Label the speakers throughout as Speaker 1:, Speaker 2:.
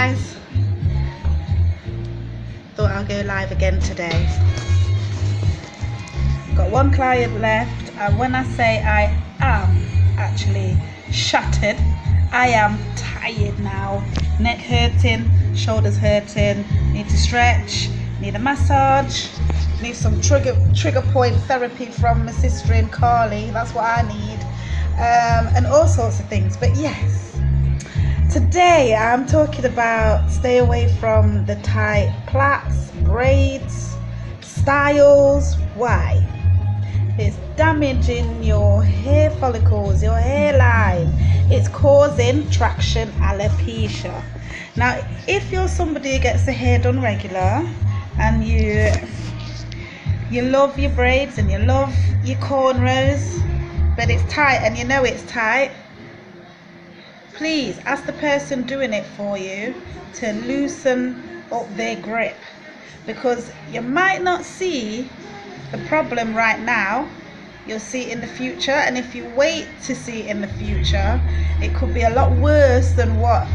Speaker 1: guys, thought I'll go live again today. Got one client left, and when I say I am actually shattered, I am tired now. Neck hurting, shoulders hurting, need to stretch, need a massage, need some trigger point therapy from my sister in Carly, that's what I need, and all sorts of things. But yes, today I'm talking about stay away from the tight plaits, braids, styles. Why? It's damaging your hair follicles, your hairline. It's causing traction alopecia. Now, if you're somebody who gets the hair done regular and you love your braids and you love your cornrows, but it's tight and you know it's tight, please ask the person doing it for you to loosen up their grip, because you might not see the problem right now, you'll see it in the future, and if you wait to see it in the future, it could be a lot worse than what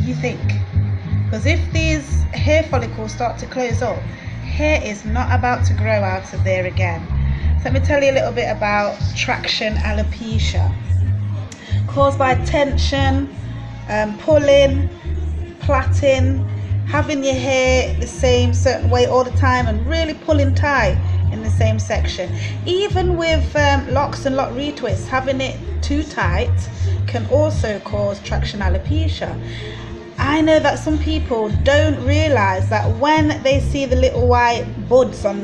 Speaker 1: you think. Because if these hair follicles start to close up, hair is not about to grow out of there again. So let me tell you a little bit about traction alopecia. Caused by tension, pulling, plaiting, having your hair the same certain way all the time and really pulling tight in the same section. Even with locks and lock retwists, having it too tight can also cause traction alopecia. I know that some people don't realize that when they see the little white buds on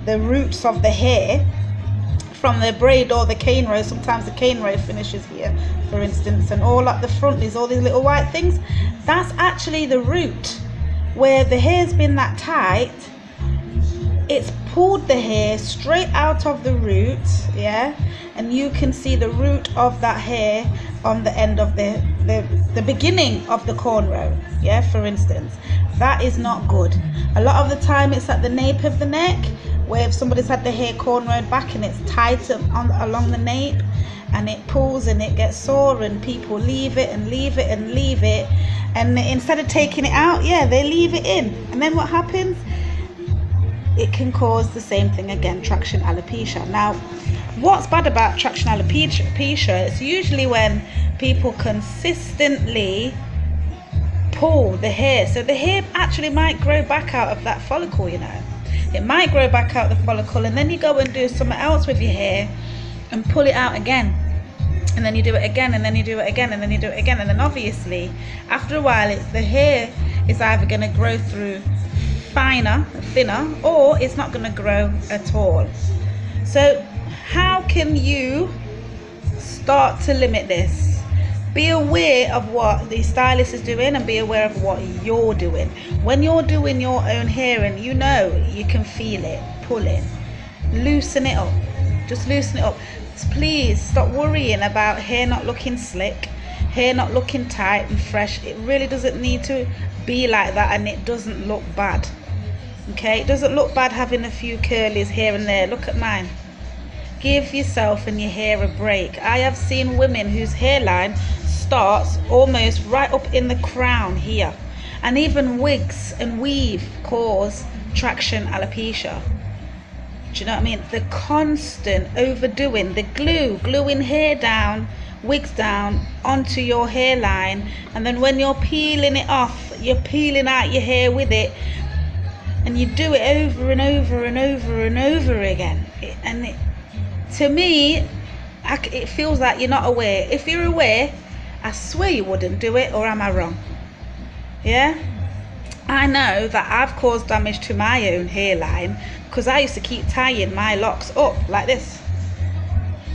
Speaker 1: the roots of the hair from the braid or the cane row, sometimes the cane row finishes here, for instance, and all up the front is all these little white things. That's actually the root. Where the hair's been that tight, it's pulled the hair straight out of the root, yeah, and you can see the root of that hair on the end of the beginning of the cornrow, yeah, for instance. That is not good. A lot of the time it's at the nape of the neck, where if somebody's had the hair cornrowed back and it's tight along the nape, and it pulls and it gets sore, and people leave it and leave it and leave it, and instead of taking it out, yeah, they leave it in, and then what happens? It can cause the same thing again, traction alopecia. Now, what's bad about traction alopecia? It's usually when people consistently pull the hair. So the hair actually might grow back out of that follicle, you know. It might grow back out the follicle, and then you go and do something else with your hair and pull it out again. And then you do it again, and then you do it again, and then you do it again. And then obviously, after a while, the hair is either going to grow through thinner, or it's not going to grow at all. So how can you start to limit this? Be aware of what the stylist is doing, and be aware of what you're doing. When you're doing your own hair and you know you can feel it pulling, loosen it up. Just loosen it up. Please stop worrying about hair not looking slick, hair not looking tight and fresh. It really doesn't need to be like that, and it doesn't look bad. Okay, it doesn't look bad having a few curlies here and there. Look at mine. Give yourself and your hair a break. I have seen women whose hairline starts almost right up in the crown here, and even wigs and weave cause traction alopecia. Do you know what I mean? The constant overdoing, the gluing hair down, wigs down onto your hairline, and then when you're peeling it off, you're peeling out your hair with it, and you do it over and over and over and over again. To me, it feels like you're not aware. If you're aware, I swear you wouldn't do it, or am I wrong? Yeah? I know that I've caused damage to my own hairline because I used to keep tying my locks up like this.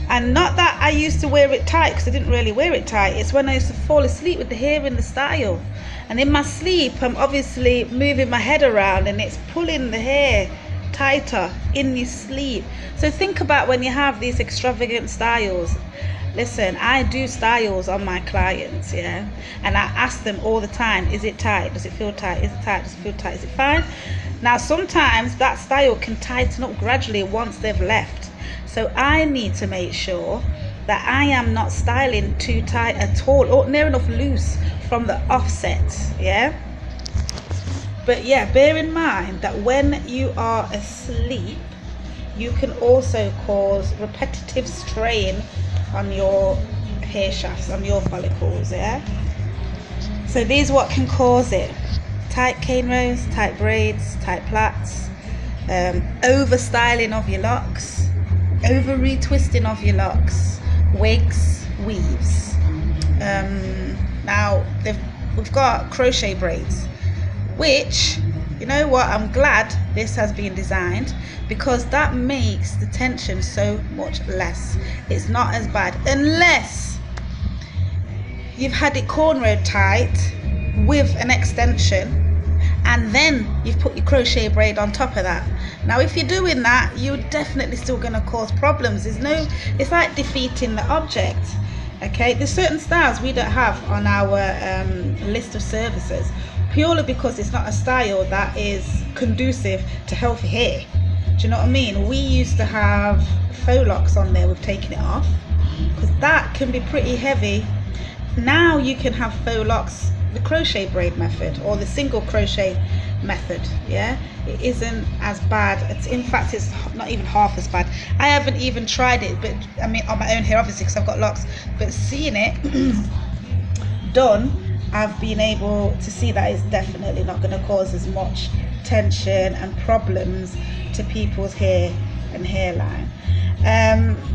Speaker 1: And not that I used to wear it tight, because I didn't really wear it tight. It's when I used to fall asleep with the hair in the style. And in my sleep, I'm obviously moving my head around, and it's pulling the hair tighter in your sleep. So think about when you have these extravagant styles. Listen, I do styles on my clients, yeah, and I ask them all the time, is it tight? Does it feel tight? Is it tight? Does it feel tight? Is it fine? Now, sometimes that style can tighten up gradually once they've left. So I need to make sure that I am not styling too tight at all, or near enough loose from the offset, yeah. But yeah, bear in mind that when you are asleep, you can also cause repetitive strain on your hair shafts, on your follicles, yeah. So these what can cause it: tight cane rows, tight braids, tight plaits, over styling of your locks, over retwisting of your locks, wigs, weaves. Now we've got crochet braids, which, you know what, I'm glad this has been designed, because that makes the tension so much less. It's not as bad, unless you've had it cornrowed tight with an extension and then you've put your crochet braid on top of that. Now if you're doing that, you're definitely still going to cause problems. It's like defeating the object. Okay, there's certain styles we don't have on our list of services, purely because it's not a style that is conducive to healthy hair. Do you know what I mean? We used to have faux locks on there, we've taken it off because that can be pretty heavy. Now you can have faux locks the crochet braid method or the single crochet method. Yeah, it isn't as bad. In fact, it's not even half as bad. I haven't even tried it, but I mean on my own hair, obviously, because I've got locks, but seeing it done, I've been able to see that it's definitely not going to cause as much tension and problems to people's hair and hairline.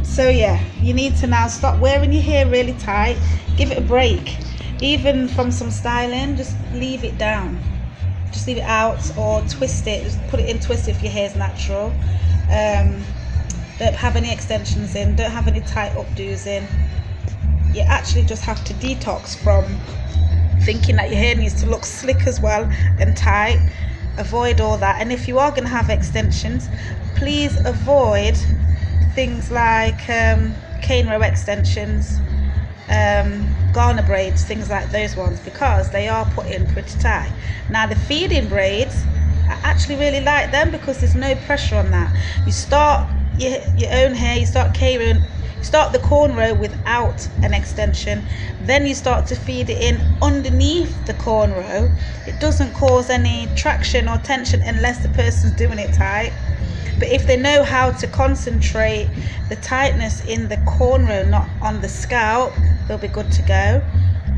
Speaker 1: So yeah, you need to now stop wearing your hair really tight. Give it a break. Even from some styling, just leave it down, just leave it out, or twist it, just put it in, twist it if your hair's natural. Don't have any extensions in, don't have any tight updos in. You actually just have to detox from thinking that your hair needs to look slick as well and tight. Avoid all that. And if you are going to have extensions, please avoid things like cane row extensions, Ghana braids, things like those ones, because they are put in pretty tight. Now the feeding braids, I actually really like them because there's no pressure on that. You start your own hair, you start the cornrow without an extension, then you start to feed it in underneath the cornrow. It doesn't cause any traction or tension unless the person's doing it tight. But if they know how to concentrate the tightness in the cornrow, not on the scalp, they'll be good to go.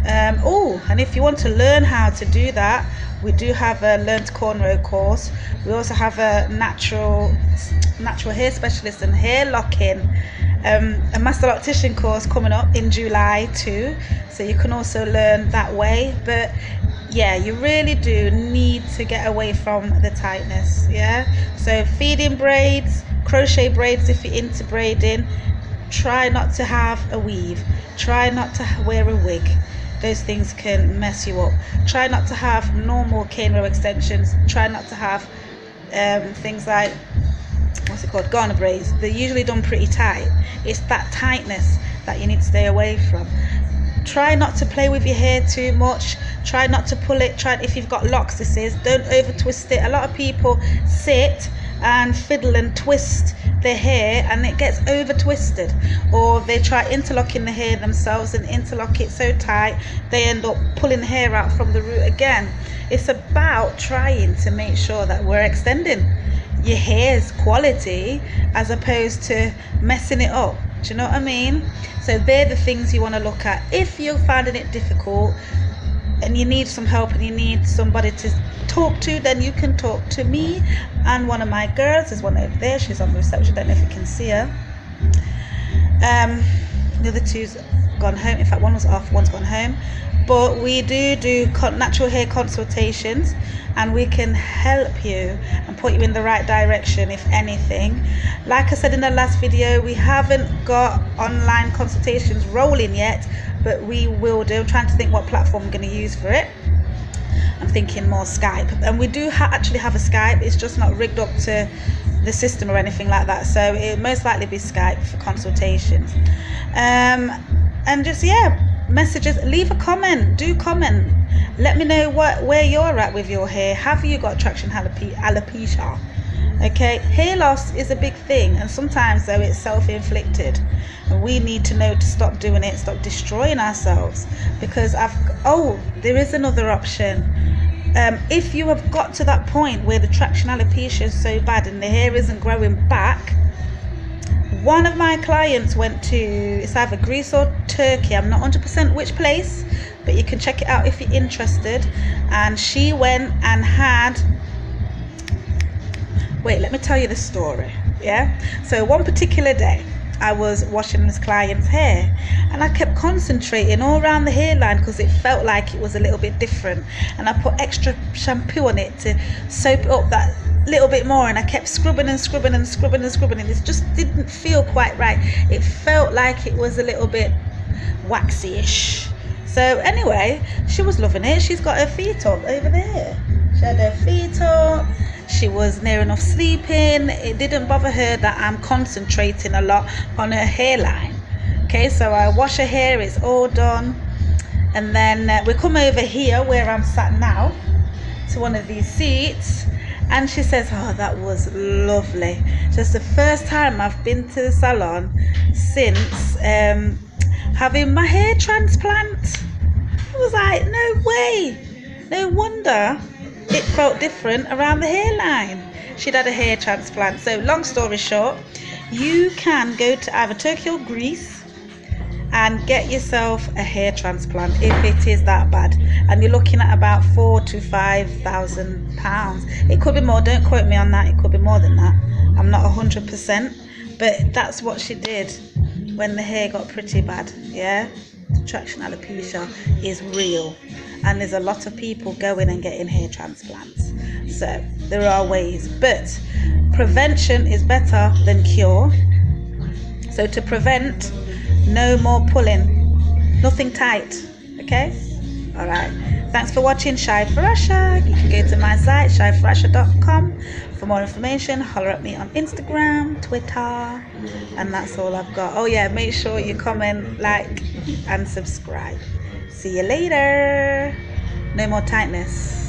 Speaker 1: And if you want to learn how to do that, we do have a Learn to Cornrow course. We also have a natural hair specialist and hair locking, a master loctician course coming up in July too, so you can also learn that way. But yeah, you really do need to get away from the tightness. Yeah, so feeding braids, crochet braids if you're into braiding. Try not to have a weave, try not to wear a wig. Those things can mess you up. Try not to have normal cane row extensions. Try not to have things like, what's it called, Ghana braids. They're usually done pretty tight. It's that tightness that you need to stay away from. Try not to play with your hair too much. Try not to pull it. If you've got locks, don't over twist it. A lot of people sit and fiddle and twist their hair and it gets over twisted, or they try interlocking the hair themselves and interlock it so tight they end up pulling the hair out from the root again. It's about trying to make sure that we're extending your hair's quality as opposed to messing it up. Do you know what I mean? So they're the things you want to look at. If you're finding it difficult and you need some help and you need somebody to talk to, then you can talk to me and one of my girls. There's one over there, she's on the reception, don't know if you can see her. The other two's gone home. In fact, one was off, one's gone home. But we do natural hair consultations, and we can help you and put you in the right direction if anything. Like I said in the last video, we haven't got online consultations rolling yet, but we will do. I'm trying to think what platform I'm going to use for it. I'm thinking more Skype, and we do actually have a Skype. It's just not rigged up to the system or anything like that, so it'll most likely be Skype for consultations. And just, yeah, messages, leave a comment, do comment, let me know where you're at with your hair. Have you got traction alopecia? Okay, hair loss is a big thing, and sometimes though it's self-inflicted, and we need to know to stop doing it, stop destroying ourselves. Because there is another option. If you have got to that point where the traction alopecia is so bad and the hair isn't growing back, one of my clients went to, it's either Greece or Turkey, I'm not 100% which place, but you can check it out if you're interested. And she went and had, wait, let me tell you the story. Yeah, so one particular day I was washing this client's hair, and I kept concentrating all around the hairline because it felt like it was a little bit different, and I put extra shampoo on it to soap it up that little bit more, and I kept scrubbing and scrubbing and scrubbing and scrubbing, and it just didn't feel quite right. It felt like it was a little bit waxy-ish. So anyway, she was loving it. She's got her feet up over there. She had her feet up. She was near enough sleeping. It didn't bother her that I'm concentrating a lot on her hairline. Okay, so I wash her hair, it's all done. And then we come over here where I'm sat now to one of these seats. And she says, oh, that was lovely. Just the first time I've been to the salon since having my hair transplant. I was like, no way. No wonder it felt different around the hairline. She'd had a hair transplant. So long story short, you can go to either Turkey or Greece and get yourself a hair transplant if it is that bad, and you're looking at about £4,000 to £5,000. It could be more, don't quote me on that, it could be more than that, I'm not 100%, but that's what she did when the hair got pretty bad. Yeah, traction alopecia is real, and there's a lot of people going and getting hair transplants. So there are ways, but prevention is better than cure. So to prevent, no more pulling, nothing tight. Okay, all right, thanks for watching Shy for Russia. You can go to my site shyforrussia.com for more information. Holler at me on Instagram, Twitter, and that's all I've got. Oh yeah, make sure you comment, like and subscribe. See you later. No more tightness.